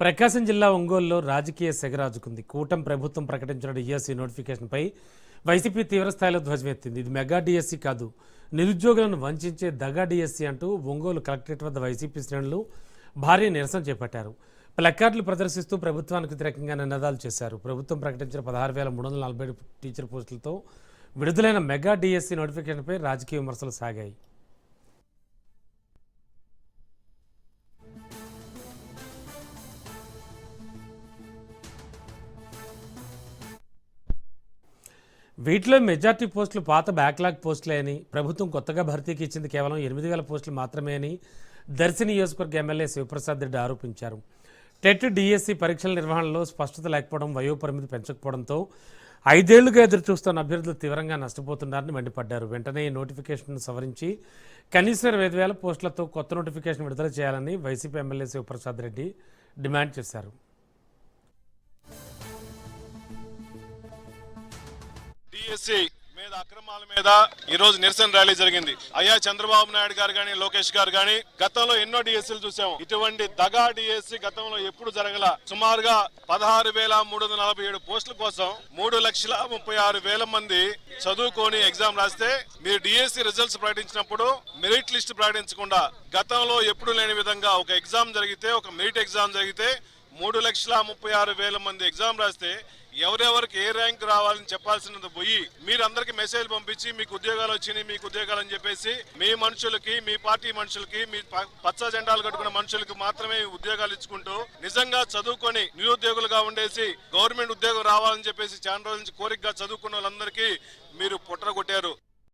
ప్రకాశం జిల్లా ఒంగోలులో రాజకీయ సెగరాజుకుంది. కూటమి ప్రభుత్వం ప్రకటించిన డిఎస్సి నోటిఫికేషన్పై వైసీపీ తీవ్రస్థాయిలో ధ్వజమెత్తింది. ఇది మెగా డిఎస్సి కాదు, నిరుద్యోగులను వంచే దగా డిఎస్సి అంటూ ఒంగోలు కలెక్టరేట్ వద్ద వైసీపీ శ్రేణులు భారీ నిరసన చేపట్టారు. ప్లకార్డులు ప్రదర్శిస్తూ ప్రభుత్వానికి వ్యతిరేకంగా నినాదాలు చేశారు. ప్రభుత్వం ప్రకటించిన 16,347 టీచర్ పోస్టులతో విడుదలైన మెగా డిఎస్సి నోటిఫికేషన్పై రాజకీయ విమర్శలు సాగాయి. వీటిలో మెజార్టీ పోస్టులు పాత బ్యాక్లాగ్ పోస్టులే అని, ప్రభుత్వం కొత్తగా భర్తీకి ఇచ్చింది కేవలం 8,000 పోస్టులు మాత్రమే అని దర్శి నియోజకవర్గ ఎమ్మెల్యే శివప్రసాద్ రెడ్డి ఆరోపించారు. టెట్ డిఎస్సి పరీక్షల నిర్వహణలో స్పష్టత లేకపోవడం, వయోపరిమితి పెంచకపోవడంతో 5 ఏళ్లుగా ఎదురుచూస్తున్న అభ్యర్థులు తీవ్రంగా నష్టపోతున్నారని మండిపడ్డారు. వెంటనే ఈ నోటిఫికేషన్ను సవరించి కనీసం 25,000 పోస్టులతో కొత్త నోటిఫికేషన్ విడుదల చేయాలని YCP MLA Shivaprasad Reddy demand చేశారు. డిఎస్సి మీద అక్రమాల మీద ఈ రోజు నిరసన ర్యాలీ జరిగింది. అయ్యా చంద్రబాబు నాయుడు గారు గాని, లోకేష్ గారు గాని గతంలో ఎన్నో డిఎస్సీలు చూసాము. ఇటువంటి దగా డిఎస్సి గతంలో ఎప్పుడు జరగల. సుమారుగా 16,347 పోస్టుల కోసం 3,36,000 మంది చదువుకొని ఎగ్జామ్ రాస్తే మీరు డిఎస్సి రిజల్ట్స్ ప్రకటించినప్పుడు మెరిట్ లిస్ట్ ప్రకటించకుండా గతంలో ఎప్పుడు లేని విధంగా ఒక ఎగ్జామ్ జరిగితే, ఒక మెరిట్ ఎగ్జామ్ జరిగితే 3,36,000 మంది ఎగ్జామ్ రాస్తే ఎవరెవరికి ఏ ర్యాంక్ రావాలని చెప్పాల్సినది పోయి మీరందరికి మెసేజ్ పంపించి మీకు ఉద్యోగాలు వచ్చినాయి, మీకు ఉద్యోగాలు అని చెప్పేసి మీ మనుషులకి, మీ పార్టీ మనుషులకి, మీ పచ్చ జెండాలు కట్టుకున్న మనుషులకి మాత్రమే ఉద్యోగాలు ఇచ్చుకుంటూ నిజంగా చదువుకొని నిరుద్యోగులుగా ఉండేసి గవర్నమెంట్ ఉద్యోగం రావాలని చెప్పేసి చాలా రోజుల నుంచి కోరికగా చదువుకున్న వాళ్ళందరికీ మీరు పొట్ట కొట్టారు.